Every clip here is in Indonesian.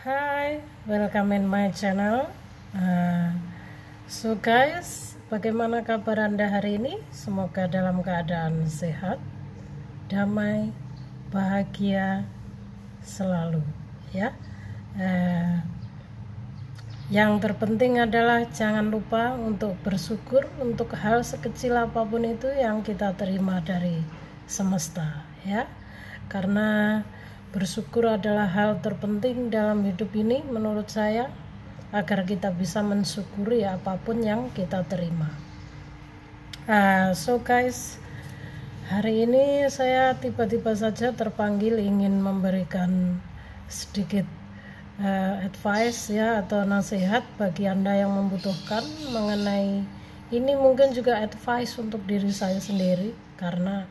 Hai, welcome in my channel. So guys, bagaimana kabar Anda hari ini? Semoga dalam keadaan sehat, damai, bahagia selalu ya. Yang terpenting adalah jangan lupa untuk bersyukur untuk hal sekecil apapun itu yang kita terima dari semesta ya. Karena bersyukur adalah hal terpenting dalam hidup ini menurut saya, agar kita bisa mensyukuri apapun yang kita terima. So guys, hari ini saya tiba-tiba saja terpanggil ingin memberikan sedikit advice ya, atau nasihat bagi Anda yang membutuhkan mengenai ini. Mungkin juga advice untuk diri saya sendiri, karena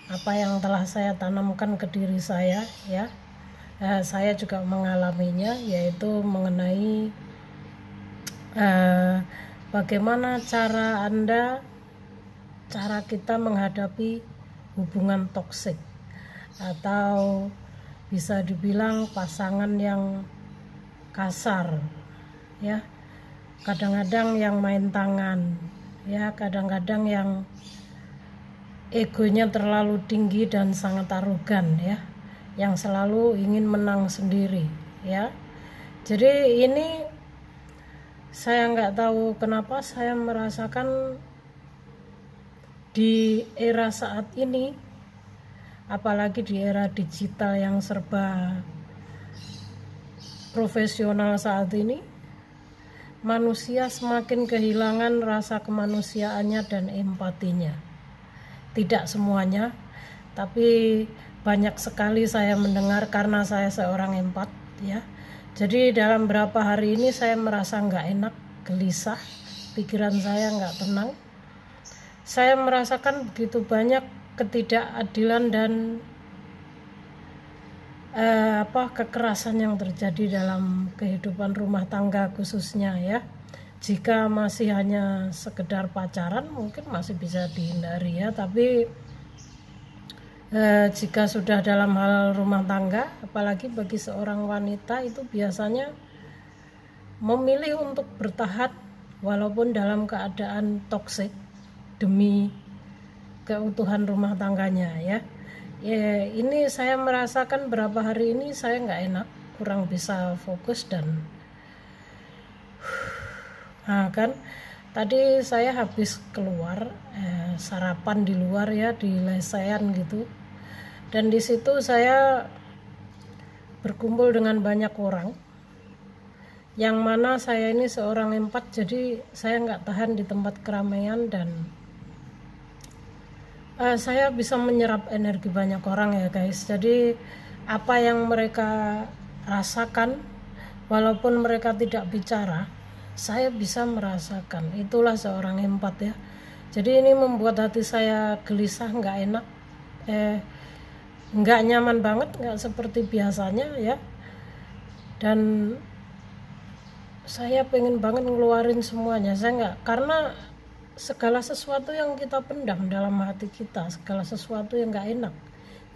apa yang telah saya tanamkan ke diri saya ya, saya juga mengalaminya, yaitu mengenai bagaimana cara kita menghadapi hubungan toksik, atau bisa dibilang pasangan yang kasar ya, kadang-kadang yang main tangan ya, kadang-kadang yang egonya terlalu tinggi dan sangat arogan ya, yang selalu ingin menang sendiri ya. Jadi ini saya nggak tahu kenapa saya merasakan di era saat ini, apalagi di era digital yang serba profesional saat ini, manusia semakin kehilangan rasa kemanusiaannya dan empatinya. Tidak semuanya, tapi banyak sekali saya mendengar, karena saya seorang empat ya. Jadi dalam beberapa hari ini saya merasa nggak enak, gelisah, pikiran saya nggak tenang. Saya merasakan begitu banyak ketidakadilan dan kekerasan yang terjadi dalam kehidupan rumah tangga khususnya ya. Jika masih hanya sekedar pacaran mungkin masih bisa dihindari ya, tapi jika sudah dalam hal rumah tangga, apalagi bagi seorang wanita, itu biasanya memilih untuk bertahan walaupun dalam keadaan toksik demi keutuhan rumah tangganya ya. Ini saya merasakan berapa hari ini saya nggak enak, kurang bisa fokus dan kan tadi saya habis keluar sarapan di luar ya, di lesehan gitu, dan di situ saya berkumpul dengan banyak orang, yang mana saya ini seorang empat, jadi saya nggak tahan di tempat keramaian, dan saya bisa menyerap energi banyak orang ya guys. Jadi apa yang mereka rasakan walaupun mereka tidak bicara, saya bisa merasakan. Itulah seorang empat ya. Jadi ini membuat hati saya gelisah, nggak enak, nggak nyaman banget, nggak seperti biasanya ya. Dan saya pengen banget ngeluarin semuanya. Saya nggak, karena segala sesuatu yang kita pendam dalam hati kita, segala sesuatu yang nggak enak,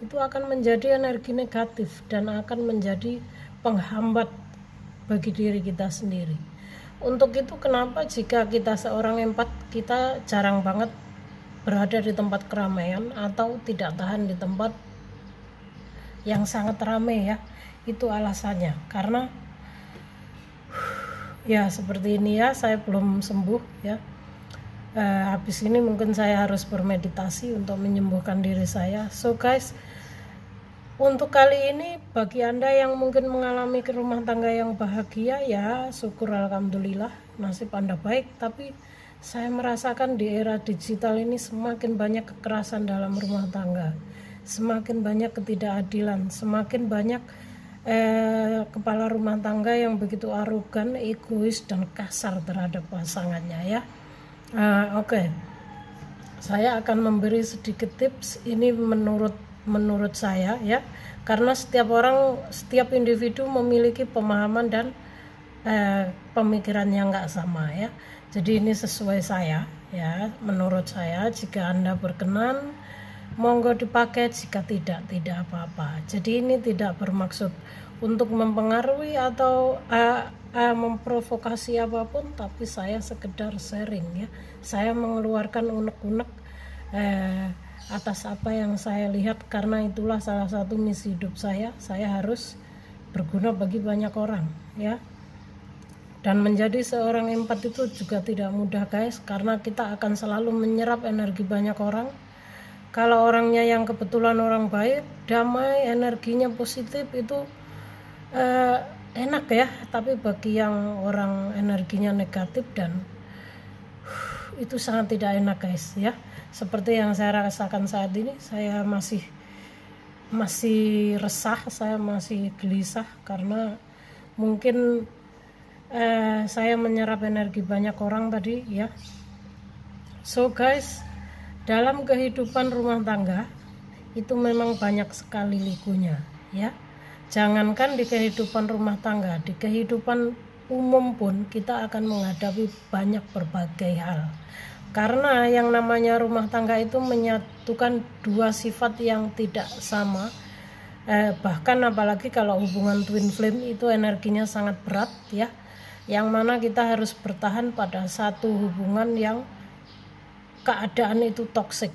itu akan menjadi energi negatif dan akan menjadi penghambat bagi diri kita sendiri. Untuk itu kenapa jika kita seorang empat, kita jarang banget berada di tempat keramaian atau tidak tahan di tempat yang sangat ramai ya. Itu alasannya, karena ya seperti ini ya, saya belum sembuh ya. Habis ini mungkin saya harus bermeditasi untuk menyembuhkan diri saya. So guys, untuk kali ini bagi Anda yang mungkin mengalami rumah tangga yang bahagia, ya syukur alhamdulillah, nasib Anda baik. Tapi saya merasakan di era digital ini semakin banyak kekerasan dalam rumah tangga, semakin banyak ketidakadilan, semakin banyak kepala rumah tangga yang begitu arogan, egois, dan kasar terhadap pasangannya ya. Oke. Saya akan memberi sedikit tips ini menurut saya ya, karena setiap individu memiliki pemahaman dan pemikiran yang nggak sama ya. Jadi ini sesuai saya ya, menurut saya. Jika Anda berkenan monggo dipakai, jika tidak apa-apa. Jadi ini tidak bermaksud untuk mempengaruhi atau memprovokasi apapun, tapi saya sekedar sharing ya. Saya mengeluarkan unek-unek atas apa yang saya lihat, karena itulah salah satu misi hidup saya. Saya harus berguna bagi banyak orang ya. Dan menjadi seorang empat itu juga tidak mudah guys, karena kita akan selalu menyerap energi banyak orang. Kalau orangnya yang kebetulan orang baik, damai, energinya positif, itu enak ya. Tapi bagi yang orang energinya negatif dan itu sangat tidak enak guys ya. Seperti yang saya rasakan saat ini, saya masih resah, saya masih gelisah karena mungkin saya menyerap energi banyak orang tadi ya. So guys, dalam kehidupan rumah tangga itu memang banyak sekali likunya ya. Jangankan di kehidupan rumah tangga, di kehidupan umum pun kita akan menghadapi banyak berbagai hal. Karena yang namanya rumah tangga itu menyatukan dua sifat yang tidak sama. Bahkan apalagi kalau hubungan twin flame itu energinya sangat berat ya. Yang mana kita harus bertahan pada satu hubungan yang keadaan itu toksik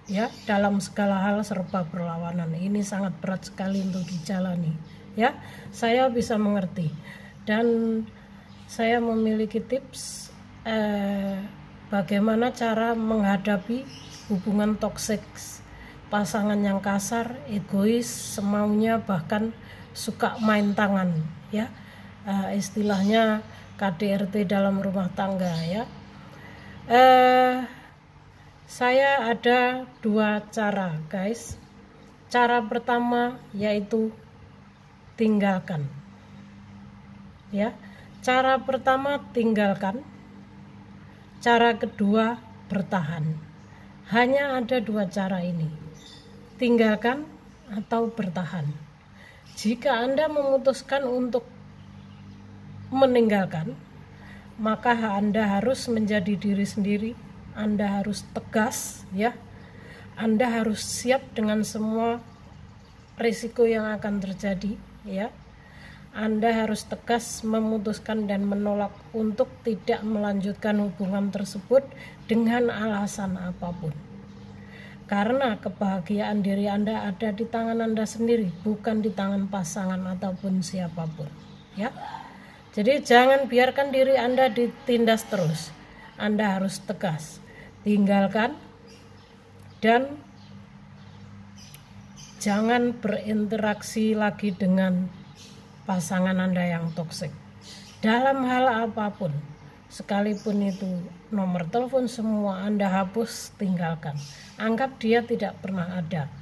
ya, dalam segala hal serba berlawanan. Ini sangat berat sekali untuk dijalani ya. Saya bisa mengerti dan saya memiliki tips bagaimana cara menghadapi hubungan toksik, pasangan yang kasar, egois, semaunya, bahkan suka main tangan ya. Istilahnya KDRT dalam rumah tangga ya. Saya ada dua cara guys. Cara pertama yaitu tinggalkan ya. Cara pertama tinggalkan, cara kedua bertahan. Hanya ada dua cara ini, tinggalkan atau bertahan. Jika Anda memutuskan untuk meninggalkan, maka Anda harus menjadi diri sendiri. Anda harus tegas ya. Anda harus siap dengan semua risiko yang akan terjadi ya. Anda harus tegas memutuskan dan menolak untuk tidak melanjutkan hubungan tersebut dengan alasan apapun. Karena kebahagiaan diri Anda ada di tangan Anda sendiri, bukan di tangan pasangan ataupun siapapun ya. Jadi jangan biarkan diri Anda ditindas terus. Anda harus tegas, tinggalkan, dan jangan berinteraksi lagi dengan pasangan Anda yang toksik. Dalam hal apapun, sekalipun itu nomor telepon, semua Anda hapus, tinggalkan. Anggap dia tidak pernah ada.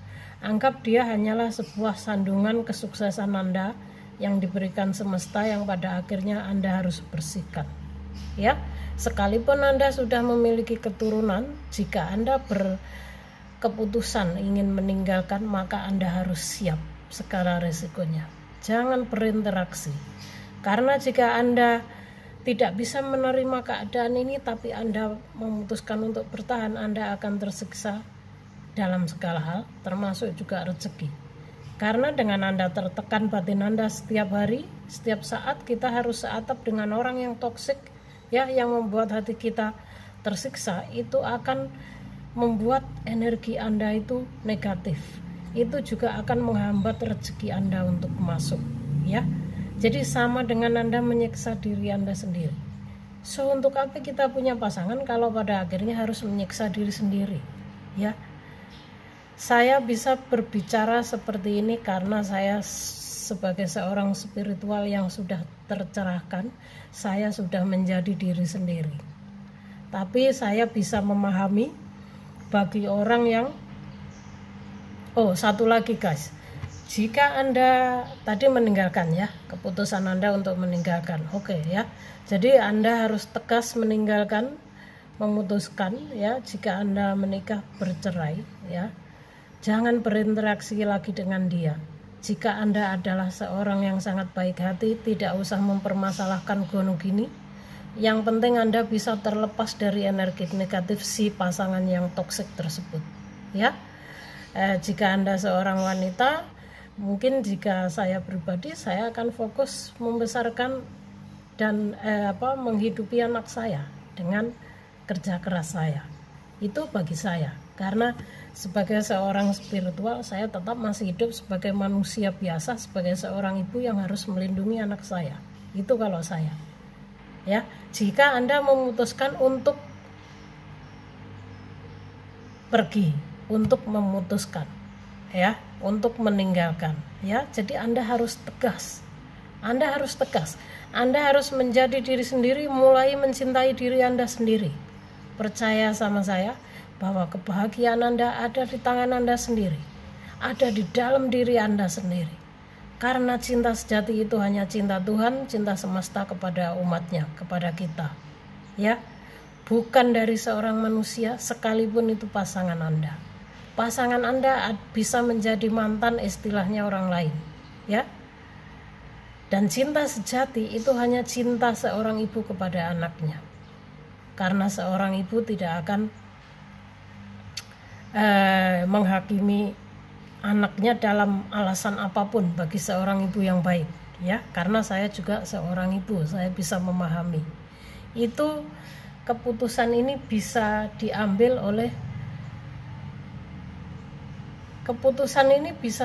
Anggap dia hanyalah sebuah sandungan kesuksesan Anda yang diberikan semesta, yang pada akhirnya Anda harus bersihkan ya. Sekalipun Anda sudah memiliki keturunan, jika Anda berkeputusan ingin meninggalkan, maka Anda harus siap segala resikonya. Jangan berinteraksi, karena jika Anda tidak bisa menerima keadaan ini tapi Anda memutuskan untuk bertahan, Anda akan tersiksa dalam segala hal, termasuk juga rezeki. Karena dengan Anda tertekan batin Anda setiap hari, setiap saat, kita harus seatap dengan orang yang toksik ya, yang membuat hati kita tersiksa, itu akan membuat energi Anda itu negatif. Itu juga akan menghambat rezeki Anda untuk masuk ya. Jadi sama dengan Anda menyiksa diri Anda sendiri. So untuk apa kita punya pasangan kalau pada akhirnya harus menyiksa diri sendiri ya. Saya bisa berbicara seperti ini karena saya sebagai seorang spiritual yang sudah tercerahkan, saya sudah menjadi diri sendiri. Tapi saya bisa memahami bagi orang yang satu lagi guys, jika Anda tadi meninggalkan ya, keputusan Anda untuk meninggalkan, oke ya. Jadi Anda harus tegas meninggalkan, memutuskan ya. Jika Anda menikah, bercerai ya, jangan berinteraksi lagi dengan dia. Jika Anda adalah seorang yang sangat baik hati, tidak usah mempermasalahkan gono gini. Yang penting Anda bisa terlepas dari energi negatif si pasangan yang toksik tersebut ya. Jika Anda seorang wanita, Mungkin jika saya pribadi, saya akan fokus membesarkan dan menghidupi anak saya dengan kerja keras saya. Itu bagi saya, karena sebagai seorang spiritual, saya tetap masih hidup sebagai manusia biasa, sebagai seorang ibu yang harus melindungi anak saya. Itu kalau saya. Ya, jika Anda memutuskan untuk pergi, untuk memutuskan, ya, untuk meninggalkan, ya, jadi Anda harus tegas. Anda harus tegas. Anda harus menjadi diri sendiri, mulai mencintai diri Anda sendiri. Percaya sama saya bahwa kebahagiaan Anda ada di tangan Anda sendiri, ada di dalam diri Anda sendiri. Karena cinta sejati itu hanya cinta Tuhan, cinta semesta kepada umatnya, kepada kita, ya, bukan dari seorang manusia, sekalipun itu pasangan Anda. Pasangan Anda bisa menjadi mantan, istilahnya orang lain, ya. Dan cinta sejati itu hanya cinta seorang ibu kepada anaknya. Karena seorang ibu tidak akan menghakimi anaknya dalam alasan apapun bagi seorang ibu yang baik, ya. Karena saya juga seorang ibu, saya bisa memahami. Itu keputusan ini bisa diambil oleh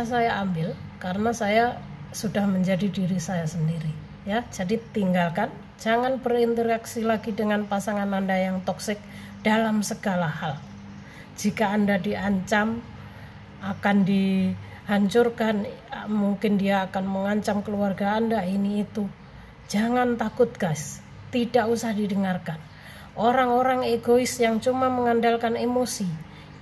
saya ambil karena saya sudah menjadi diri saya sendiri, ya. Jadi tinggalkan, jangan berinteraksi lagi dengan pasangan Anda yang toksik dalam segala hal. Jika Anda diancam akan dihancurkan, mungkin dia akan mengancam keluarga Anda, ini itu, jangan takut guys, tidak usah didengarkan. Orang-orang egois yang cuma mengandalkan emosi,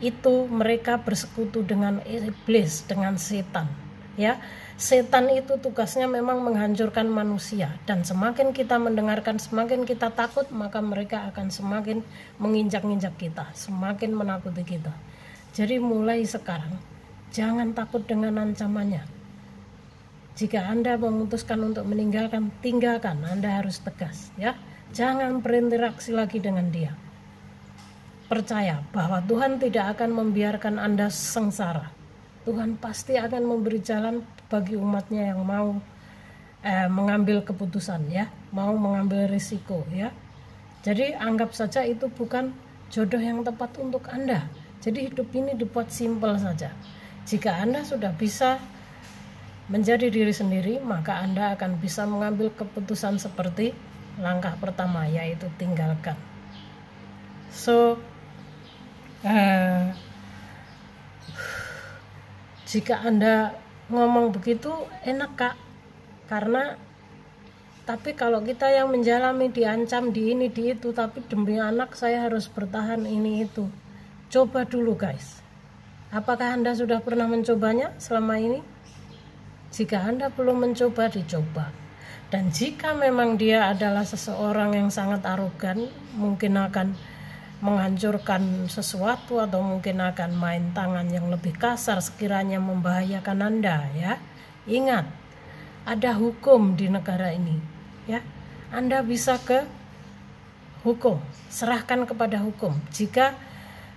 itu mereka bersekutu dengan iblis, dengan setan, ya. Setan itu tugasnya memang menghancurkan manusia, dan semakin kita mendengarkan, semakin kita takut, maka mereka akan semakin menginjak-injak kita, semakin menakuti kita. Jadi mulai sekarang jangan takut dengan ancamannya. Jika Anda memutuskan untuk meninggalkan, tinggalkan. Anda harus tegas, ya. Jangan berinteraksi lagi dengan dia. Percaya bahwa Tuhan tidak akan membiarkan Anda sengsara. Tuhan pasti akan memberi jalan bagi umatnya yang mau mengambil keputusan, ya, mau mengambil risiko, ya. Jadi anggap saja itu bukan jodoh yang tepat untuk Anda. Jadi hidup ini dibuat simpel saja. Jika Anda sudah bisa menjadi diri sendiri, maka Anda akan bisa mengambil keputusan seperti langkah pertama, yaitu tinggalkan. So, jika Anda ngomong begitu enak Kak, karena tapi kalau kita yang menjalani, diancam, di ini, di itu, tapi demi anak saya harus bertahan ini itu. Coba dulu guys. Apakah Anda sudah pernah mencobanya selama ini? Jika Anda belum mencoba, dicoba. Dan jika memang dia adalah seseorang yang sangat arogan, mungkin akan menghancurkan sesuatu atau mungkin akan main tangan yang lebih kasar sekiranya membahayakan Anda, ya. Ingat, ada hukum di negara ini, ya. Anda bisa ke hukum, serahkan kepada hukum. Jika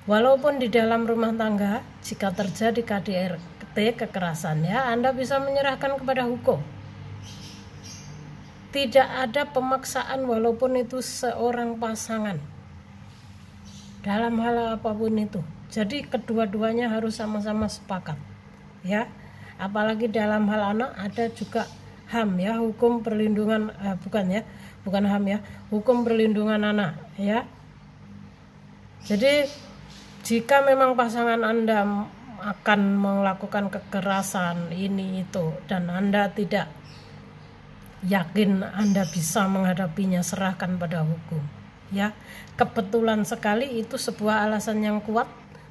walaupun di dalam rumah tangga, jika terjadi KDRT, kekerasan, ya, Anda bisa menyerahkan kepada hukum. Tidak ada pemaksaan walaupun itu seorang pasangan dalam hal apapun itu. Jadi kedua-duanya harus sama-sama sepakat, ya. Apalagi dalam hal anak ada juga HAM, ya, hukum perlindungan bukan HAM, ya, hukum perlindungan anak, ya. Jadi jika memang pasangan Anda akan melakukan kekerasan ini itu dan Anda tidak yakin Anda bisa menghadapinya, serahkan pada hukum, ya. Kebetulan sekali itu sebuah alasan yang kuat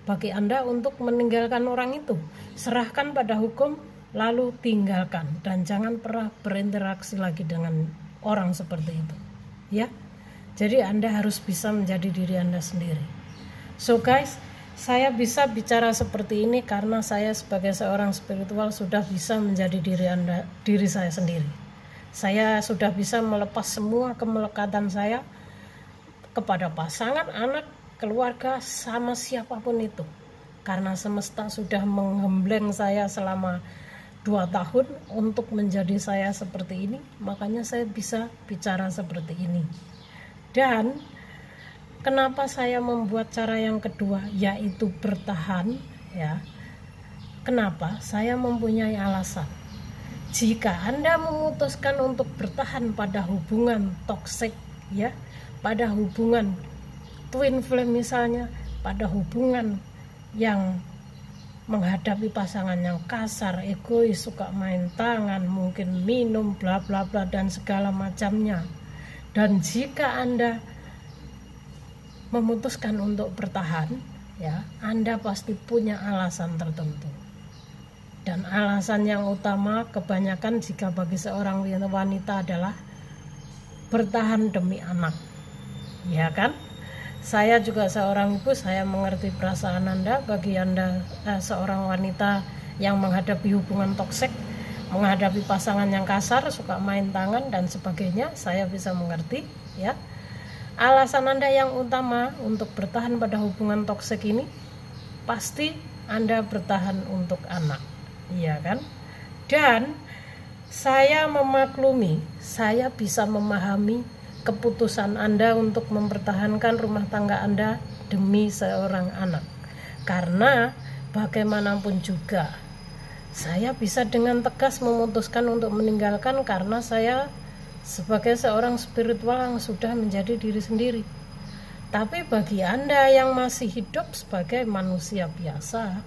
bagi Anda untuk meninggalkan orang itu. Serahkan pada hukum, lalu tinggalkan, dan jangan pernah berinteraksi lagi dengan orang seperti itu, ya. Jadi Anda harus bisa menjadi diri Anda sendiri. So guys, saya bisa bicara seperti ini karena saya sebagai seorang spiritual sudah bisa menjadi diri saya sendiri. Saya sudah bisa melepas semua kemelekatan saya kepada pasangan, anak, keluarga, sama siapapun itu. Karena semesta sudah menggembleng saya selama 2 tahun untuk menjadi saya seperti ini, makanya saya bisa bicara seperti ini. Dan kenapa saya membuat cara yang kedua, yaitu bertahan, ya? Kenapa? Saya mempunyai alasan. Jika Anda memutuskan untuk bertahan pada hubungan toksik, ya, pada hubungan twin flame misalnya, pada hubungan yang menghadapi pasangan yang kasar, egois, suka main tangan, mungkin minum, bla bla bla dan segala macamnya. Dan jika Anda memutuskan untuk bertahan, ya, Anda pasti punya alasan tertentu. Dan alasan yang utama kebanyakan jika bagi seorang wanita adalah bertahan demi anak. Ya kan? Saya juga seorang ibu, saya mengerti perasaan Anda. Bagi Anda seorang wanita yang menghadapi hubungan toksik, menghadapi pasangan yang kasar, suka main tangan dan sebagainya, saya bisa mengerti, ya. Alasan Anda yang utama untuk bertahan pada hubungan toksik ini pasti Anda bertahan untuk anak, iya kan? Dan saya memaklumi, saya bisa memahami keputusan Anda untuk mempertahankan rumah tangga Anda demi seorang anak. Karena bagaimanapun juga saya bisa dengan tegas memutuskan untuk meninggalkan karena saya sebagai seorang spiritual yang sudah menjadi diri sendiri. Tapi bagi Anda yang masih hidup sebagai manusia biasa,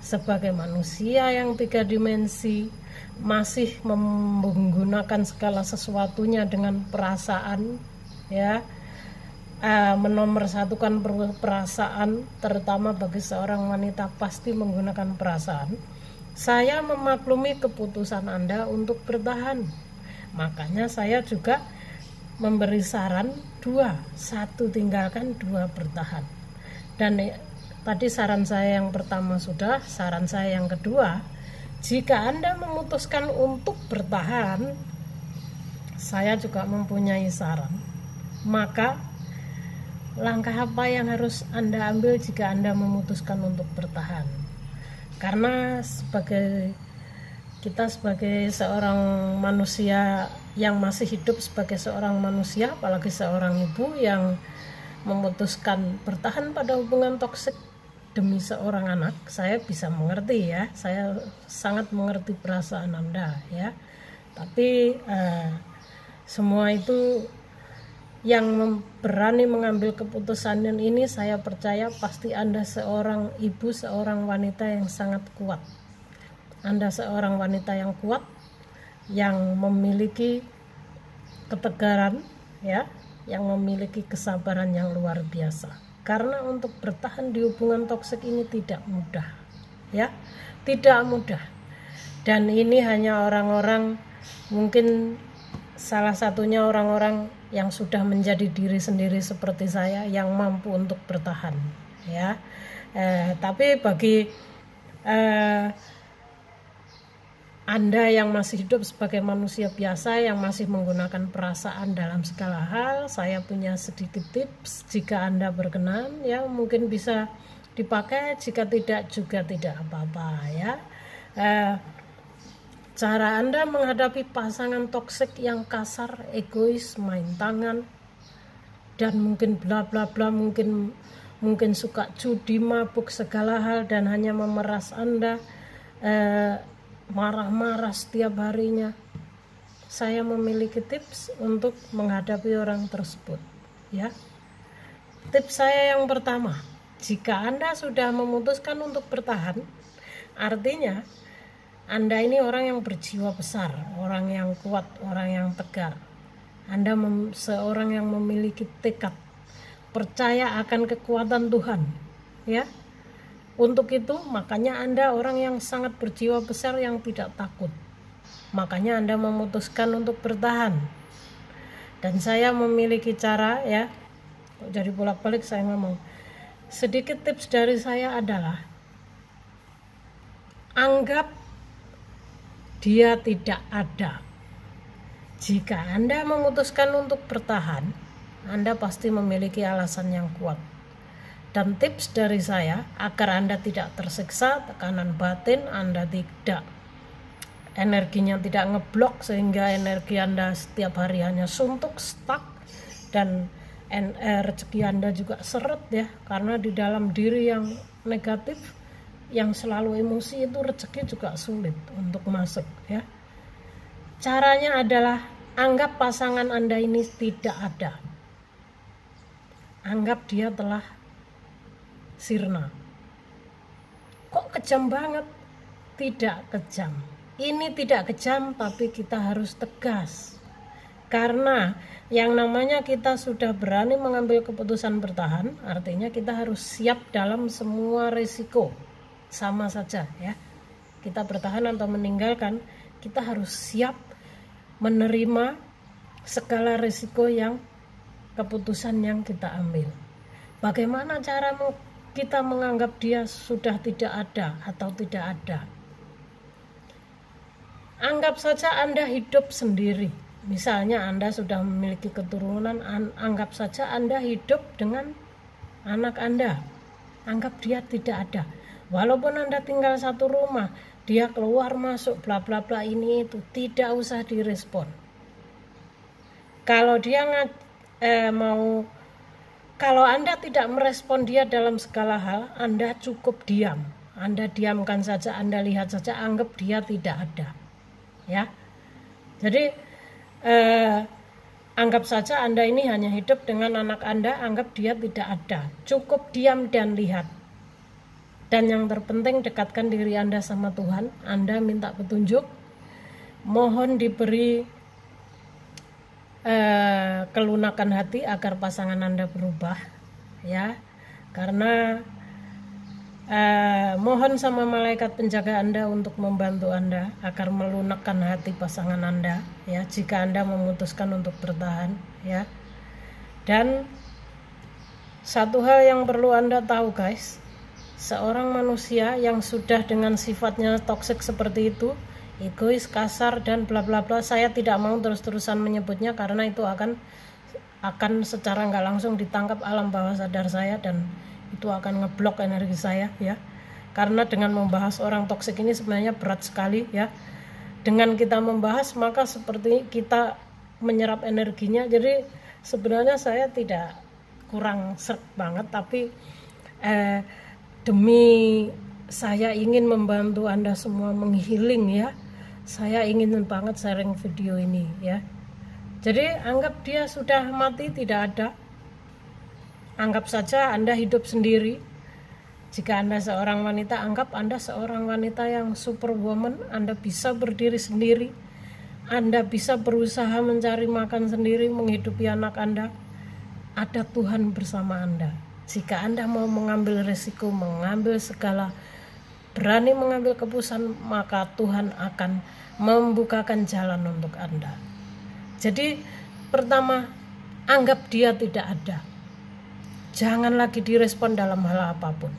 sebagai manusia yang 3 dimensi, masih menggunakan segala sesuatunya dengan perasaan, ya, menomorsatukan perasaan, terutama bagi seorang wanita pasti menggunakan perasaan. Saya memaklumi keputusan Anda untuk bertahan, makanya saya juga memberi saran 2, 1 tinggalkan, 2 bertahan. Dan tadi saran saya yang pertama sudah, saran saya yang kedua, jika Anda memutuskan untuk bertahan, saya juga mempunyai saran. Maka langkah apa yang harus Anda ambil jika Anda memutuskan untuk bertahan? Karena kita sebagai seorang manusia yang masih hidup sebagai seorang manusia, apalagi seorang ibu yang memutuskan bertahan pada hubungan toksik demi seorang anak, saya bisa mengerti, ya, saya sangat mengerti perasaan Anda, ya. Tapi semua itu yang berani mengambil keputusan ini, saya percaya pasti Anda seorang ibu, seorang wanita yang sangat kuat. Anda seorang wanita yang kuat, yang memiliki ketegaran, ya, yang memiliki kesabaran yang luar biasa. Karena untuk bertahan di hubungan toksik ini tidak mudah, ya, tidak mudah. Dan ini hanya orang-orang, mungkin salah satunya orang-orang yang sudah menjadi diri sendiri seperti saya yang mampu untuk bertahan, ya. Tapi bagi Anda yang masih hidup sebagai manusia biasa yang masih menggunakan perasaan dalam segala hal, saya punya sedikit tips. Jika Anda berkenan, ya, mungkin bisa dipakai, jika tidak juga tidak apa-apa, ya. Cara Anda menghadapi pasangan toksik yang kasar, egois, main tangan, dan mungkin bla bla bla, mungkin suka judi, mabuk, segala hal, dan hanya memeras Anda, marah-marah setiap harinya. Saya memiliki tips untuk menghadapi orang tersebut, ya. Tips saya yang pertama, jika Anda sudah memutuskan untuk bertahan, artinya Anda ini orang yang berjiwa besar, orang yang kuat, orang yang tegar. Anda seorang yang memiliki tekad, percaya akan kekuatan Tuhan, ya. Untuk itu, makanya Anda orang yang sangat berjiwa besar yang tidak takut. Makanya Anda memutuskan untuk bertahan. Dan saya memiliki cara, ya. Jadi bolak-balik saya ngomong. Sedikit tips dari saya adalah anggap dia tidak ada. Jika Anda memutuskan untuk bertahan, Anda pasti memiliki alasan yang kuat. Dan tips dari saya, agar Anda tidak tersiksa tekanan batin, Anda tidak energinya tidak ngeblok sehingga energi Anda setiap hari hanya suntuk, stuck, dan rezeki Anda juga seret ya, karena di dalam diri yang negatif, yang selalu emosi itu rezeki juga sulit untuk masuk ya. Caranya adalah anggap pasangan Anda ini tidak ada. Anggap dia telah sirna. Kok kejam banget? Tidak kejam. Ini tidak kejam, tapi kita harus tegas. Karena yang namanya kita sudah berani mengambil keputusan bertahan, artinya kita harus siap dalam semua risiko. Sama saja ya. Kita bertahan atau meninggalkan, kita harus siap menerima segala risiko yang keputusan yang kita ambil. Bagaimana cara kita menganggap dia sudah tidak ada atau tidak ada? Anggap saja Anda hidup sendiri. Misalnya Anda sudah memiliki keturunan, anggap saja Anda hidup dengan anak Anda. Anggap dia tidak ada. Walaupun Anda tinggal satu rumah, dia keluar masuk bla bla bla ini itu, tidak usah direspon. Kalau dia kalau Anda tidak merespon dia dalam segala hal, Anda cukup diam. Anda diamkan saja, Anda lihat saja, anggap dia tidak ada. Ya, jadi anggap saja Anda ini hanya hidup dengan anak Anda, anggap dia tidak ada. Cukup diam dan lihat. Dan yang terpenting, dekatkan diri Anda sama Tuhan. Anda minta petunjuk, mohon diberi kelunakan hati agar pasangan Anda berubah, ya. Karena mohon sama malaikat penjaga Anda untuk membantu Anda agar melunakkan hati pasangan Anda, ya, jika Anda memutuskan untuk bertahan, ya. Dan satu hal yang perlu Anda tahu, guys, seorang manusia yang sudah dengan sifatnya toksik seperti itu, egois, kasar, dan bla bla bla, saya tidak mau terus-terusan menyebutnya karena itu akan secara nggak langsung ditangkap alam bawah sadar saya, dan itu akan ngeblok energi saya, ya. Karena dengan membahas orang toksik ini sebenarnya berat sekali, ya. Dengan kita membahas, maka seperti kita menyerap energinya. Jadi sebenarnya saya tidak kurang serk banget, tapi demi saya ingin membantu Anda semua menghealing, ya. Saya ingin banget sharing video ini, ya. Jadi anggap dia sudah mati, tidak ada. Anggap saja Anda hidup sendiri. Jika Anda seorang wanita, anggap Anda seorang wanita yang superwoman. Anda bisa berdiri sendiri. Anda bisa berusaha mencari makan sendiri, menghidupi anak Anda. Ada Tuhan bersama Anda. Jika Anda mau mengambil resiko, mengambil segala, berani mengambil keputusan, maka Tuhan akan membukakan jalan untuk Anda. Jadi pertama, anggap dia tidak ada. Jangan lagi direspon dalam hal apapun.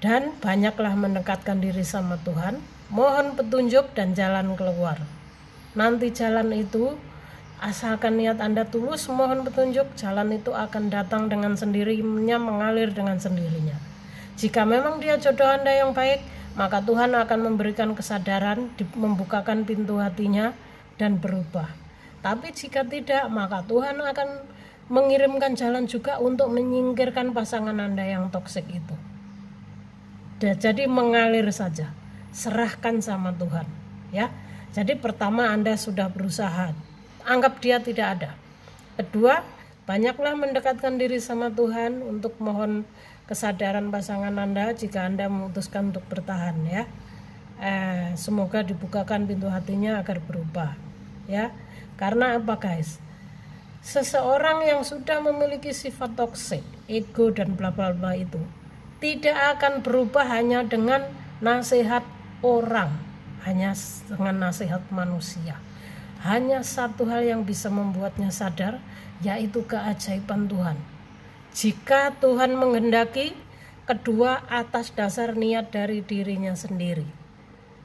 Dan banyaklah mendekatkan diri sama Tuhan. Mohon petunjuk dan jalan keluar. Nanti jalan itu, asalkan niat Anda tulus mohon petunjuk, jalan itu akan datang dengan sendirinya, mengalir dengan sendirinya. Jika memang dia jodoh Anda yang baik, maka Tuhan akan memberikan kesadaran, membukakan pintu hatinya dan berubah. Tapi jika tidak, maka Tuhan akan mengirimkan jalan juga untuk menyingkirkan pasangan Anda yang toksik itu. Jadi mengalir saja, serahkan sama Tuhan, ya. Jadi pertama, Anda sudah berusaha, anggap dia tidak ada. Kedua, banyaklah mendekatkan diri sama Tuhan untuk mohon kesadaran pasangan Anda jika Anda memutuskan untuk bertahan, ya. Semoga dibukakan pintu hatinya agar berubah, ya. Karena apa, guys? Seseorang yang sudah memiliki sifat toksik, ego dan bla bla bla itu tidak akan berubah hanya dengan nasihat orang, hanya dengan nasihat manusia. Hanya satu hal yang bisa membuatnya sadar, yaitu keajaiban Tuhan. Jika Tuhan menghendaki, kedua atas dasar niat dari dirinya sendiri.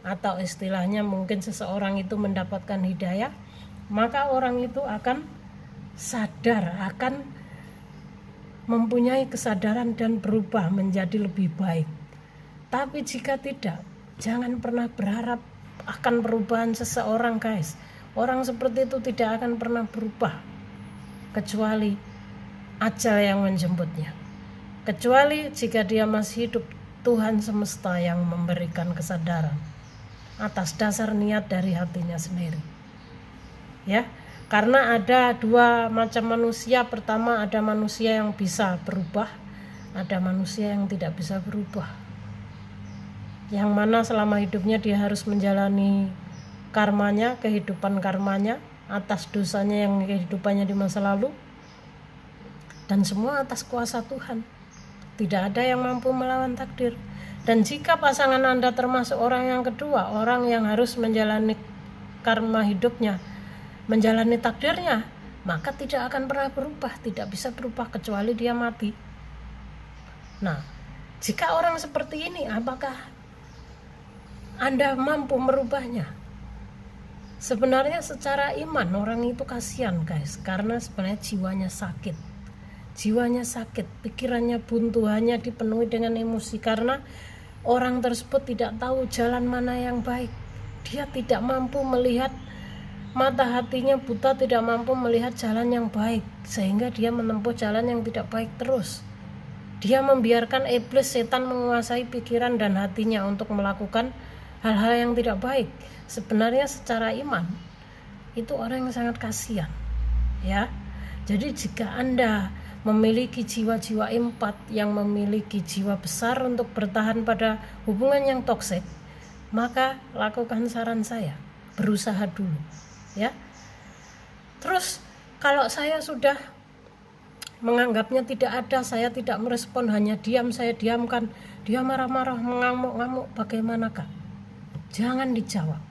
Atau istilahnya mungkin seseorang itu mendapatkan hidayah, maka orang itu akan sadar, akan mempunyai kesadaran dan berubah menjadi lebih baik. Tapi jika tidak, jangan pernah berharap akan perubahan seseorang, guys. Orang seperti itu tidak akan pernah berubah kecuali ajal yang menjemputnya. Kecuali jika dia masih hidup, Tuhan semesta yang memberikan kesadaran atas dasar niat dari hatinya sendiri. Ya, karena ada dua macam manusia. Pertama, ada manusia yang bisa berubah, ada manusia yang tidak bisa berubah, yang mana selama hidupnya dia harus menjalani karmanya, kehidupan karmanya atas dosanya yang kehidupannya di masa lalu, dan semua atas kuasa Tuhan. Tidak ada yang mampu melawan takdir. Dan jika pasangan Anda termasuk orang yang kedua, orang yang harus menjalani karma hidupnya, menjalani takdirnya, maka tidak akan pernah berubah, tidak bisa berubah kecuali dia mati. Nah, jika orang seperti ini, apakah Anda mampu merubahnya? Sebenarnya secara iman orang itu kasihan, guys, karena sebenarnya jiwanya sakit, pikirannya buntu, hanya dipenuhi dengan emosi karena orang tersebut tidak tahu jalan mana yang baik. Dia tidak mampu melihat, mata hatinya buta, tidak mampu melihat jalan yang baik, sehingga dia menempuh jalan yang tidak baik terus. Dia membiarkan iblis, setan menguasai pikiran dan hatinya untuk melakukan hal-hal yang tidak baik. Sebenarnya secara iman itu orang yang sangat kasihan, ya. Jadi jika Anda memiliki jiwa-jiwa empat yang memiliki jiwa besar untuk bertahan pada hubungan yang toksik, maka lakukan saran saya, berusaha dulu, ya. Terus kalau saya sudah menganggapnya tidak ada, saya tidak merespon, hanya diam, saya diamkan, dia marah-marah, mengamuk-ngamuk, bagaimanakah? Jangan dijawab.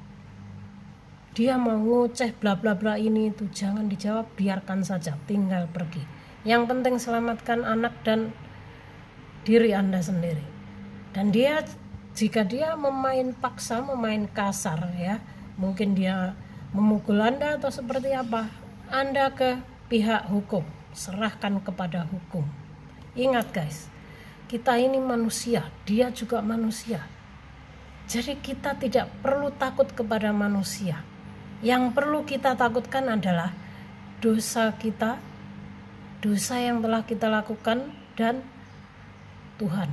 Dia mau ngoceh bla bla bla ini itu, jangan dijawab, biarkan saja, tinggal pergi. Yang penting selamatkan anak dan diri Anda sendiri. Dan dia, jika dia memain paksa, memain kasar, ya, mungkin dia memukul Anda atau seperti apa, Anda ke pihak hukum, serahkan kepada hukum. Ingat, guys, kita ini manusia, dia juga manusia. Jadi kita tidak perlu takut kepada manusia. Yang perlu kita takutkan adalah dosa kita, dosa yang telah kita lakukan, dan Tuhan.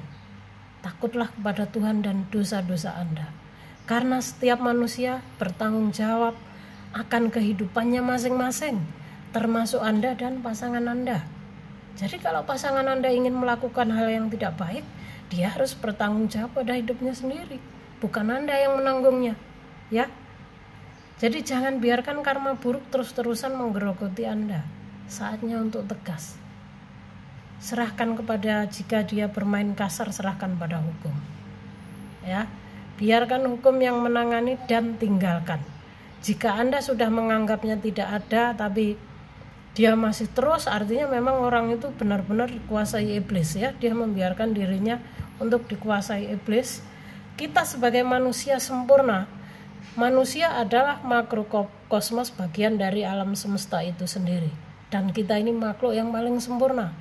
Takutlah kepada Tuhan dan dosa-dosa Anda. Karena setiap manusia bertanggung jawab akan kehidupannya masing-masing, termasuk Anda dan pasangan Anda. Jadi kalau pasangan Anda ingin melakukan hal yang tidak baik, dia harus bertanggung jawab pada hidupnya sendiri, bukan Anda yang menanggungnya, ya. Jadi jangan biarkan karma buruk terus-terusan menggerogoti Anda. Saatnya untuk tegas. Serahkan kepada, jika dia bermain kasar, serahkan pada hukum, ya. Biarkan hukum yang menangani dan tinggalkan. Jika Anda sudah menganggapnya tidak ada tapi dia masih terus, artinya memang orang itu benar-benar dikuasai iblis, ya. Dia membiarkan dirinya untuk dikuasai iblis. Kita sebagai manusia sempurna, manusia adalah makhluk kosmos, bagian dari alam semesta itu sendiri, dan kita ini makhluk yang paling sempurna.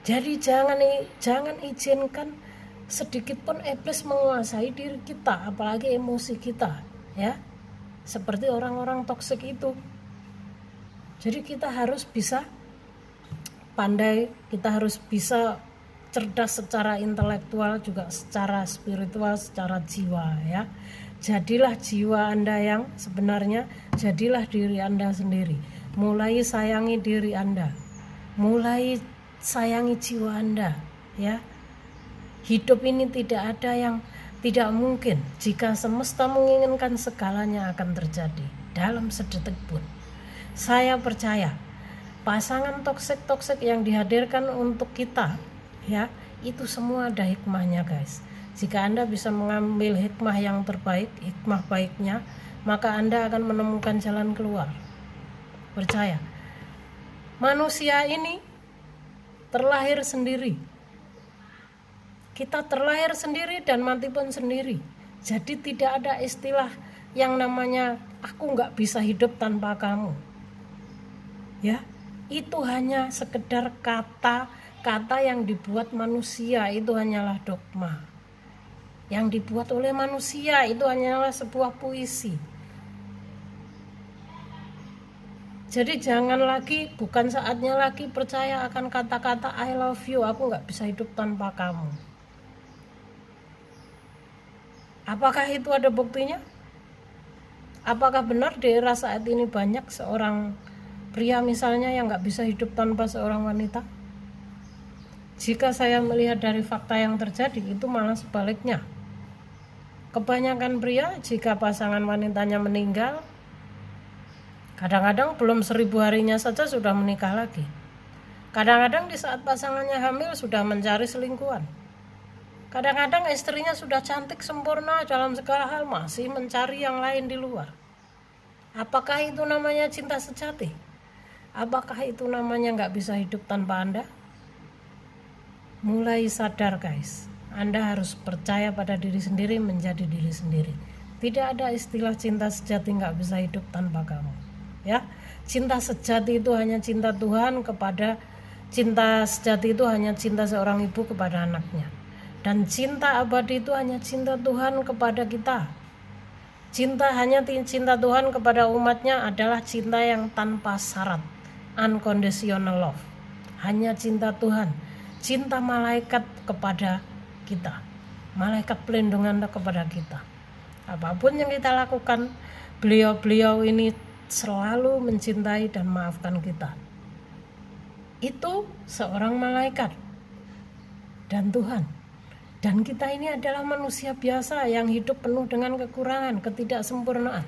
Jadi jangan izinkan sedikit pun iblis menguasai diri kita, apalagi emosi kita, ya. Seperti orang-orang toksik itu. Jadi kita harus bisa pandai, kita harus bisa cerdas secara intelektual, juga secara spiritual, secara jiwa, ya. Jadilah jiwa Anda yang sebenarnya, jadilah diri Anda sendiri. Mulai sayangi diri Anda, mulai sayangi jiwa Anda, ya. Hidup ini tidak ada yang tidak mungkin. Jika semesta menginginkan, segalanya akan terjadi dalam sedetik pun. Saya percaya pasangan toksik yang dihadirkan untuk kita, ya, itu semua ada hikmahnya, guys. Jika Anda bisa mengambil hikmah yang terbaik, hikmah baiknya, maka Anda akan menemukan jalan keluar. Percaya, manusia ini terlahir sendiri. Kita terlahir sendiri dan mati pun sendiri. Jadi tidak ada istilah yang namanya aku nggak bisa hidup tanpa kamu, ya. Itu hanya sekedar kata yang dibuat manusia, itu hanyalah dogma. yang dibuat oleh manusia itu hanyalah sebuah puisi. Jadi jangan lagi, bukan saatnya lagi percaya akan kata-kata I love you, aku gak bisa hidup tanpa kamu. Apakah itu ada buktinya? Apakah benar di era saat ini banyak seorang pria misalnya yang gak bisa hidup tanpa seorang wanita? Jika saya melihat dari fakta yang terjadi, itu malah sebaliknya. Kebanyakan pria, jika pasangan wanitanya meninggal, kadang-kadang belum 1000 harinya saja sudah menikah lagi. Kadang-kadang di saat pasangannya hamil sudah mencari selingkuhan. Kadang-kadang istrinya sudah cantik sempurna dalam segala hal, masih mencari yang lain di luar. Apakah itu namanya cinta sejati? Apakah itu namanya gak bisa hidup tanpa Anda? Mulai sadar guys, Anda harus percaya pada diri sendiri, menjadi diri sendiri. Tidak ada istilah cinta sejati gak bisa hidup tanpa kamu. Ya, cinta sejati itu hanya cinta Tuhan kepada, cinta sejati itu hanya cinta seorang ibu kepada anaknya. Dan cinta abadi itu hanya cinta Tuhan kepada kita. Cinta Tuhan kepada umatnya adalah cinta yang tanpa syarat, unconditional love. Hanya cinta Tuhan, cinta malaikat kepada kita, malaikat pelindungan kepada kita. Apapun yang kita lakukan, beliau-beliau ini selalu mencintai dan maafkan kita. Itu seorang malaikat dan Tuhan. Dan kita ini adalah manusia biasa yang hidup penuh dengan kekurangan, ketidaksempurnaan.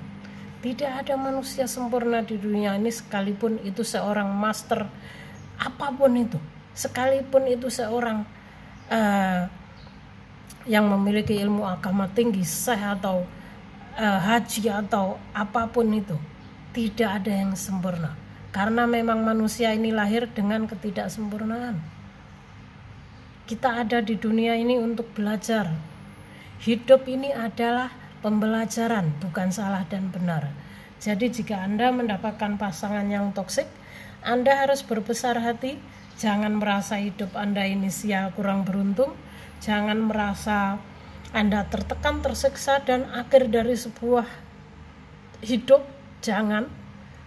Tidak ada manusia sempurna di dunia ini, sekalipun itu seorang master apapun itu, sekalipun itu seorang yang memiliki ilmu agama tinggi, syekh atau haji atau apapun itu, tidak ada yang sempurna. Karena memang manusia ini lahir dengan ketidaksempurnaan. Kita ada di dunia ini untuk belajar. Hidup ini adalah pembelajaran, bukan salah dan benar. Jadi jika Anda mendapatkan pasangan yang toksik, Anda harus berbesar hati. Jangan merasa hidup Anda ini sia, kurang beruntung. Jangan merasa Anda tertekan, tersiksa, dan akhir dari sebuah hidup. Jangan.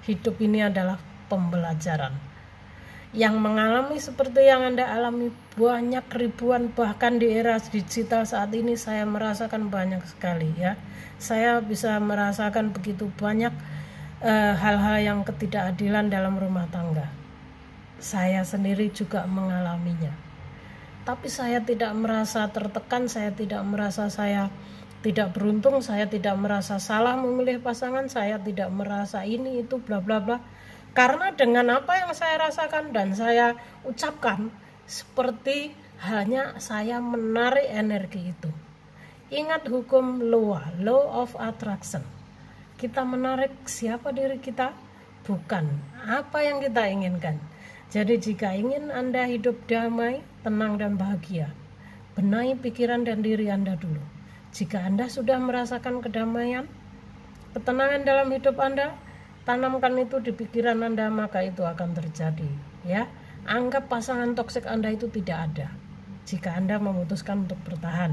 Hidup ini adalah pembelajaran. Yang mengalami seperti yang Anda alami banyak, ribuan, bahkan di era digital saat ini saya merasakan banyak sekali ya. Saya bisa merasakan begitu banyak hal-hal yang ketidakadilan dalam rumah tangga. Saya sendiri juga mengalaminya. Tapi saya tidak merasa tertekan, saya tidak merasa saya tidak beruntung, saya tidak merasa salah memilih pasangan, saya tidak merasa ini itu bla bla bla. Karena dengan apa yang saya rasakan dan saya ucapkan, seperti halnya saya menarik energi itu. Ingat hukum law of attraction. Kita menarik siapa diri kita, bukan apa yang kita inginkan. Jadi jika ingin Anda hidup damai, tenang dan bahagia, benahi pikiran dan diri Anda dulu. Jika Anda sudah merasakan kedamaian, ketenangan dalam hidup Anda, tanamkan itu di pikiran Anda, maka itu akan terjadi ya. Anggap pasangan toksik Anda itu tidak ada jika Anda memutuskan untuk bertahan.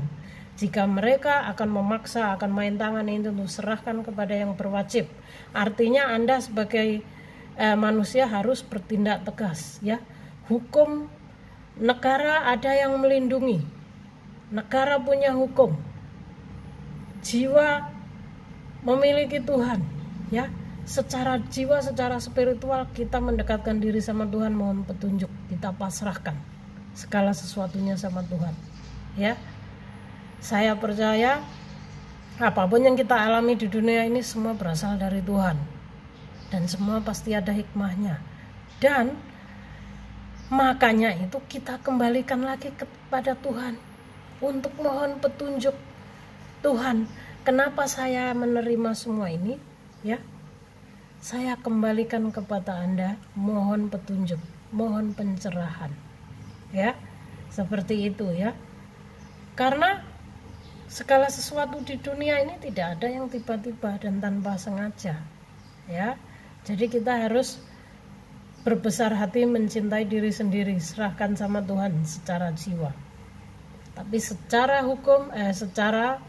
Jika mereka akan memaksa, akan main tangan, itu untuk serahkan kepada yang berwajib. Artinya Anda sebagai manusia harus bertindak tegas ya. Hukum negara ada yang melindungi. Negara punya hukum. Jiwa memiliki Tuhan ya. Secara jiwa, secara spiritual kita mendekatkan diri sama Tuhan, mohon petunjuk, kita pasrahkan segala sesuatunya sama Tuhan ya. Saya percaya apapun yang kita alami di dunia ini semua berasal dari Tuhan dan semua pasti ada hikmahnya. Dan makanya itu kita kembalikan lagi kepada Tuhan untuk mohon petunjuk. Tuhan, kenapa saya menerima semua ini ya? Saya kembalikan kepada Anda, mohon petunjuk, mohon pencerahan ya, seperti itu ya. Karena segala sesuatu di dunia ini tidak ada yang tiba-tiba dan tanpa sengaja ya. Jadi kita harus berbesar hati, mencintai diri sendiri, serahkan sama Tuhan secara jiwa. Tapi secara hukum, secara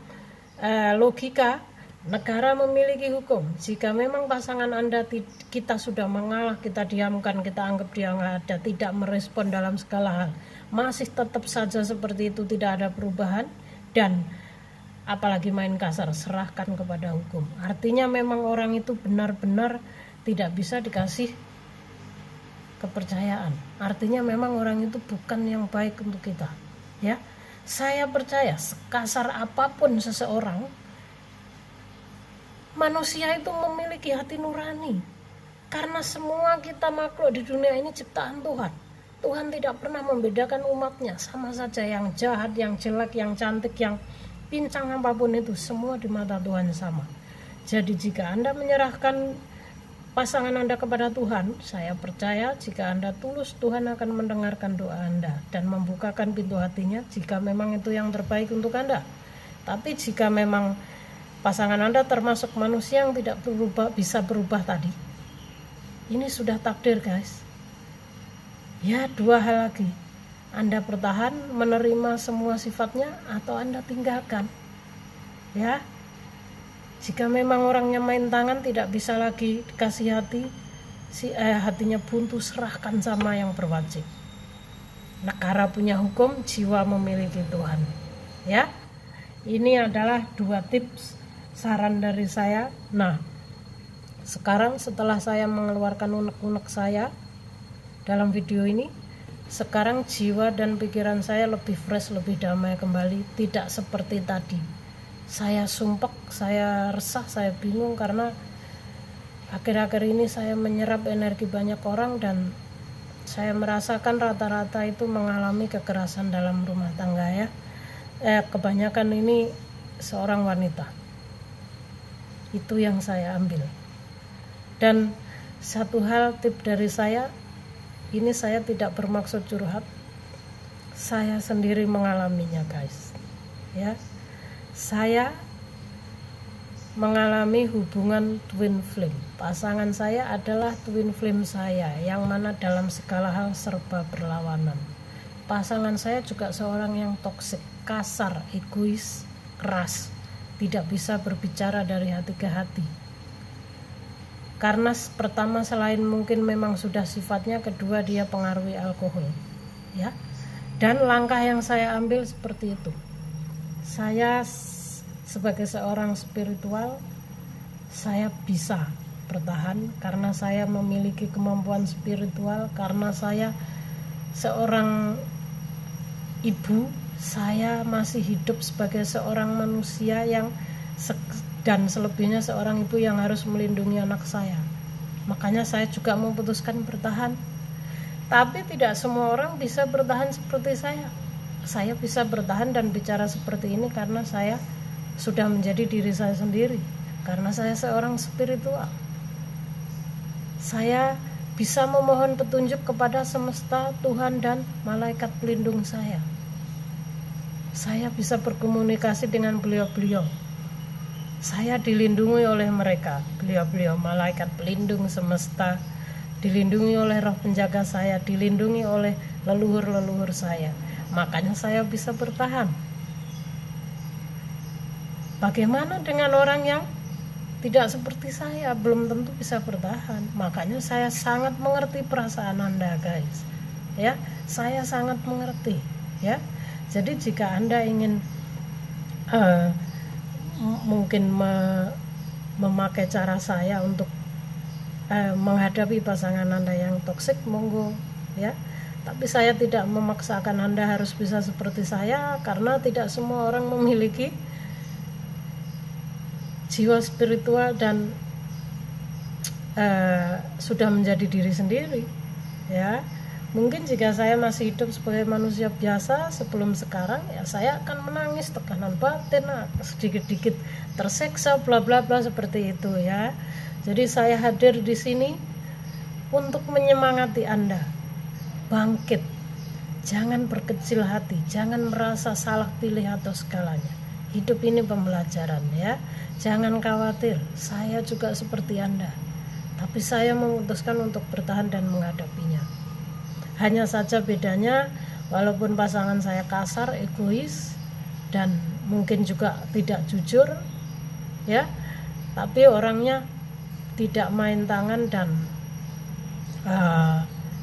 logika, negara memiliki hukum. Jika memang pasangan Anda kita sudah mengalah, kita diamkan, kita anggap dia nggak ada, tidak merespon dalam segala hal, masih tetap saja seperti itu, tidak ada perubahan, dan apalagi main kasar, serahkan kepada hukum. Artinya memang orang itu benar-benar tidak bisa dikasih kepercayaan. Artinya memang orang itu bukan yang baik untuk kita. Ya, saya percaya sekasar apapun seseorang, manusia itu memiliki hati nurani. Karena semua kita makhluk di dunia ini ciptaan Tuhan. Tuhan tidak pernah membedakan umatnya. Sama saja yang jahat, yang jelek, yang cantik, yang pincang apapun itu, semua di mata Tuhan sama. Jadi jika Anda menyerahkan pasangan Anda kepada Tuhan, saya percaya jika Anda tulus, Tuhan akan mendengarkan doa Anda dan membukakan pintu hatinya jika memang itu yang terbaik untuk Anda. Tapi jika memang pasangan Anda termasuk manusia yang tidak bisa berubah tadi, ini sudah takdir, guys. Ya, dua hal lagi. Anda bertahan menerima semua sifatnya atau Anda tinggalkan. Ya, jika memang orangnya main tangan, tidak bisa lagi dikasih hati, hatinya buntu, serahkan sama yang berwajib. Negara punya hukum, jiwa memiliki Tuhan. Ya, ini adalah 2 tips saran dari saya. Nah, sekarang setelah saya mengeluarkan unek-unek saya dalam video ini, sekarang jiwa dan pikiran saya lebih fresh, lebih damai kembali, tidak seperti tadi. Saya sumpek, saya resah, saya bingung karena akhir-akhir ini saya menyerap energi banyak orang dan saya merasakan rata-rata itu mengalami kekerasan dalam rumah tangga ya. Kebanyakan ini seorang wanita. Itu yang saya ambil. Dan satu hal tip dari saya, ini saya tidak bermaksud curhat. Saya sendiri mengalaminya, guys. Ya. Saya mengalami hubungan twin flame. Pasangan saya adalah twin flame saya, yang mana dalam segala hal serba berlawanan. Pasangan saya juga seorang yang toksik, kasar, egois, keras, tidak bisa berbicara dari hati ke hati. Karena pertama, selain mungkin memang sudah sifatnya, kedua dia pengaruhi alkohol, ya. Dan langkah yang saya ambil seperti itu. Saya sebagai seorang spiritual, saya bisa bertahan karena saya memiliki kemampuan spiritual, karena saya seorang ibu, saya masih hidup sebagai seorang manusia yang dan selebihnya seorang ibu yang harus melindungi anak saya. Makanya saya juga memutuskan bertahan. Tapi tidak semua orang bisa bertahan seperti saya. Saya bisa bertahan dan bicara seperti ini karena saya sudah menjadi diri saya sendiri. Karena saya seorang spiritual. Saya bisa memohon petunjuk kepada semesta, Tuhan, dan malaikat pelindung saya. Saya bisa berkomunikasi dengan beliau-beliau. Saya dilindungi oleh mereka, beliau-beliau malaikat pelindung semesta, dilindungi oleh roh penjaga saya, dilindungi oleh leluhur-leluhur saya. Makanya saya bisa bertahan. Bagaimana dengan orang yang tidak seperti saya, belum tentu bisa bertahan. Makanya saya sangat mengerti perasaan Anda, guys. Ya, saya sangat mengerti, ya. Jadi jika Anda ingin mungkin memakai cara saya untuk menghadapi pasangan Anda yang toksik, monggo, ya. Tapi saya tidak memaksakan Anda harus bisa seperti saya, karena tidak semua orang memiliki jiwa spiritual dan sudah menjadi diri sendiri, ya. Mungkin jika saya masih hidup sebagai manusia biasa sebelum sekarang, ya saya akan menangis, tekanan batin, sedikit-sedikit tersiksa, bla bla bla seperti itu, ya. Jadi saya hadir di sini untuk menyemangati Anda. Bangkit. Jangan berkecil hati, jangan merasa salah pilih atau segalanya. Hidup ini pembelajaran, ya. Jangan khawatir, saya juga seperti Anda. Tapi saya memutuskan untuk bertahan dan menghadapinya. Hanya saja bedanya, Walaupun pasangan saya kasar, egois, dan mungkin juga tidak jujur, ya, tapi orangnya tidak main tangan dan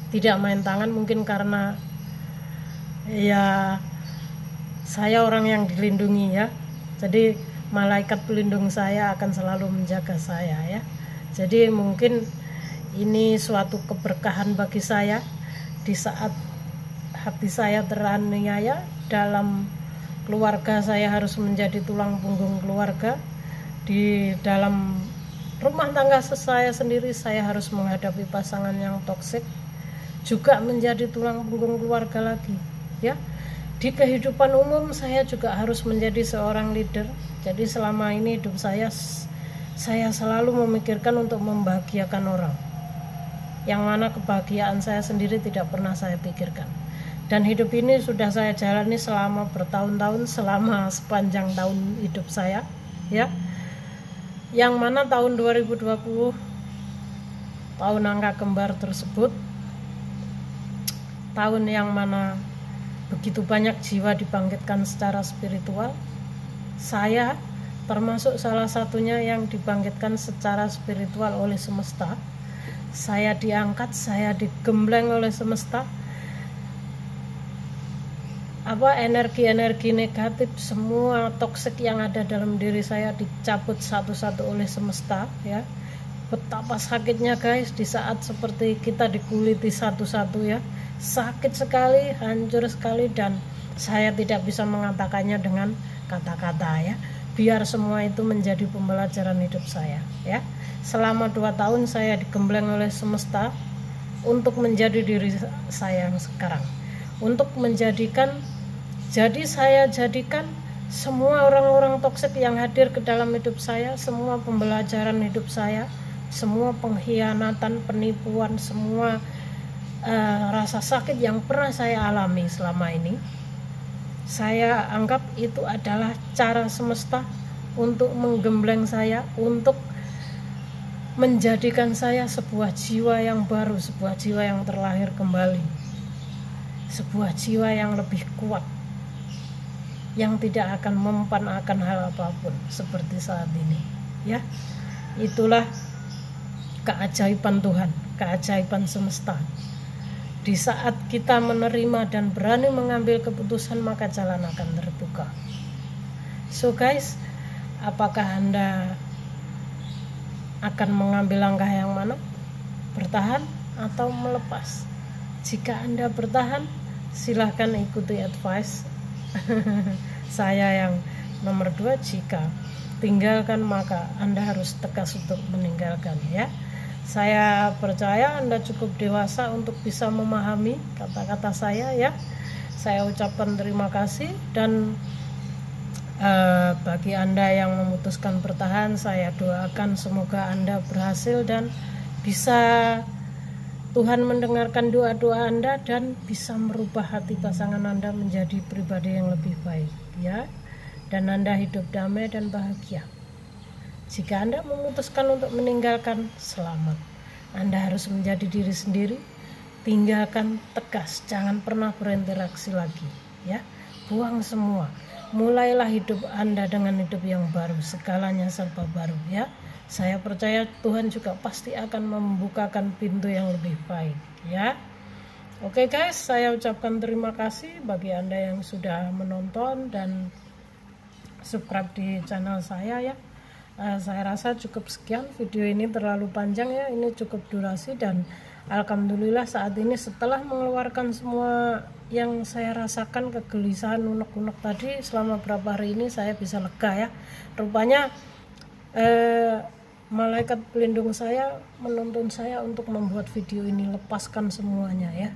tidak main tangan mungkin karena ya saya orang yang dilindungi, ya. Jadi malaikat pelindung saya akan selalu menjaga saya, ya. Jadi mungkin ini suatu keberkahan bagi saya di saat hati saya teraniaya, dalam keluarga saya harus menjadi tulang punggung keluarga, di dalam rumah tangga saya sendiri saya harus menghadapi pasangan yang toksik, juga menjadi tulang punggung keluarga lagi, ya. Di kehidupan umum saya juga harus menjadi seorang leader. Jadi selama ini hidup saya selalu memikirkan untuk membahagiakan orang, yang mana kebahagiaan saya sendiri tidak pernah saya pikirkan. Dan hidup ini sudah saya jalani selama bertahun-tahun, selama sepanjang tahun hidup saya, ya. Yang mana tahun 2020, tahun angka kembar tersebut, tahun yang mana begitu banyak jiwa dibangkitkan secara spiritual. Saya termasuk salah satunya yang dibangkitkan secara spiritual oleh semesta. Saya diangkat, saya digembleng oleh semesta. Energi-energi negatif, semua toksik yang ada dalam diri saya dicabut satu-satu oleh semesta, ya. Betapa sakitnya guys di saat seperti kita dikuliti satu-satu, ya. Sakit sekali, hancur sekali, dan saya tidak bisa mengatakannya dengan kata-kata, ya. Biar semua itu menjadi pembelajaran hidup saya, ya. Selama 2 tahun saya digembleng oleh semesta untuk menjadi diri saya yang sekarang, untuk saya jadikan semua orang-orang toksik yang hadir ke dalam hidup saya, semua pembelajaran hidup saya, semua pengkhianatan, penipuan, semua rasa sakit yang pernah saya alami selama ini, saya anggap itu adalah cara semesta untuk menggembleng saya, untuk menjadikan saya sebuah jiwa yang baru, sebuah jiwa yang terlahir kembali, sebuah jiwa yang lebih kuat, yang tidak akan mempan akan hal apapun seperti saat ini, ya. Itulah keajaiban Tuhan, keajaiban semesta. Di saat kita menerima dan berani mengambil keputusan, maka jalan akan terbuka. So guys, apakah Anda akan mengambil langkah yang mana? Bertahan atau melepas? Jika Anda bertahan, silahkan ikuti advice saya yang nomor 2. Jika tinggalkan, maka Anda harus tegas untuk meninggalkan, ya. Saya percaya Anda cukup dewasa untuk bisa memahami kata-kata saya, ya. Saya ucapkan terima kasih, dan bagi Anda yang memutuskan bertahan, saya doakan semoga Anda berhasil dan bisa Tuhan mendengarkan doa-doa Anda dan bisa merubah hati pasangan Anda menjadi pribadi yang lebih baik, ya. Dan Anda hidup damai dan bahagia. Jika Anda memutuskan untuk meninggalkan, selamat. Anda harus menjadi diri sendiri. Tinggalkan, tegas, jangan pernah berinteraksi lagi, ya. Buang semua. Mulailah hidup Anda dengan hidup yang baru, segalanya serba baru, ya. Saya percaya Tuhan juga pasti akan membukakan pintu yang lebih baik, ya. Oke guys, saya ucapkan terima kasih bagi Anda yang sudah menonton dan subscribe di channel saya, ya. Saya rasa cukup sekian, video ini terlalu panjang, ya. Ini cukup durasi, dan alhamdulillah saat ini setelah mengeluarkan semua yang saya rasakan, kegelisahan, unek-unek tadi selama beberapa hari ini, saya bisa lega, ya. Rupanya malaikat pelindung saya menuntun saya untuk membuat video ini, lepaskan semuanya, ya.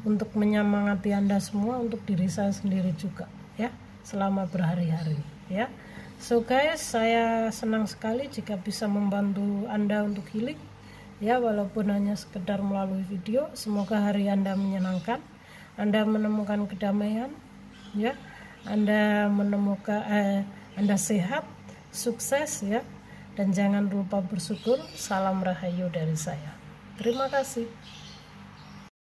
Untuk menyemangati Anda semua, untuk diri saya sendiri juga, ya, selama berhari-hari, ya. So guys, saya senang sekali jika bisa membantu Anda untuk healing, ya, walaupun hanya sekedar melalui video. Semoga hari Anda menyenangkan, Anda menemukan kedamaian, ya, Anda menemukan Anda sehat, sukses, ya, dan jangan lupa bersyukur. Salam rahayu dari saya. Terima kasih.